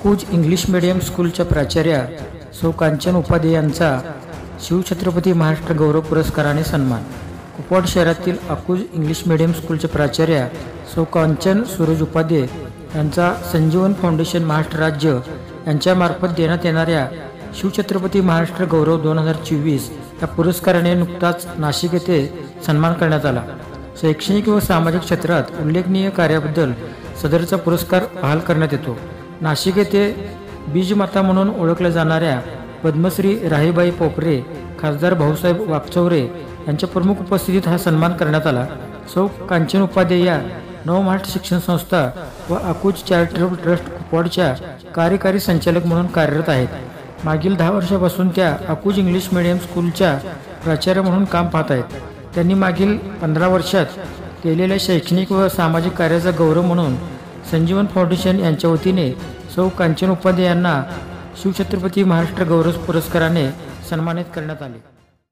अकूज English medium स्कूलच्या प्राचार्या सौ कांचन उपाध्ये यांचा शिवछत्रपती महाराष्ट्र गौरव पुरस्काराने सन्मान। कुपवाड शहरातील अकूज इंग्लिश मीडियम स्कूलच्या प्राचार्या सौ कांचन सूरज उपाध्ये यांचा संजीवन फाउंडेशन महाराष्ट्र राज्य यांच्यामार्फत देण्यात येणाऱ्या शिवछत्रपती महाराष्ट्र गौरव 2024 या पुरस्काराने नुकताच नाशिक येथे सन्मान करण्यात आला। शैक्षणिक व सामाजिक क्षेत्रात उल्लेखनीय कार्याबद्दल सदरचा पुरस्कार बहाल करण्यात येतो। नाशिक येथे बीजमाता म्हणून ओळखल्या जाणाऱ्या पद्मश्री राहीबाई पोपरे, खासदार भाऊसाहेब वाकचौरे यांच्या प्रमुख उपस्थितीत हा सन्मान करण्यात आला। सौ कांचन उपाध्ये या नवमहाराष्ट्र शिक्षण संस्था व अकूज चॅरिटेबल ट्रस्ट कुपवाडच्या कार्यकारी संचालक म्हणून कार्यरत आहेत। मागील 10 वर्षांपासून त्या अकूज इंग्लिश मीडियम स्कूलच्या प्राचार्य म्हणून काम पाहत आहेत। त्यांनी मागील 15 वर्षात केलेल्या शैक्षणिक व सामाजिक कार्याचा गौरव म्हणून संजीवन फाउंडेशन यांच्या वतीने सौ कांचन उपाध्ये यांना शिवछत्रपती महाराष्ट्र गौरव पुरस्काराने सन्मानित करण्यात आले।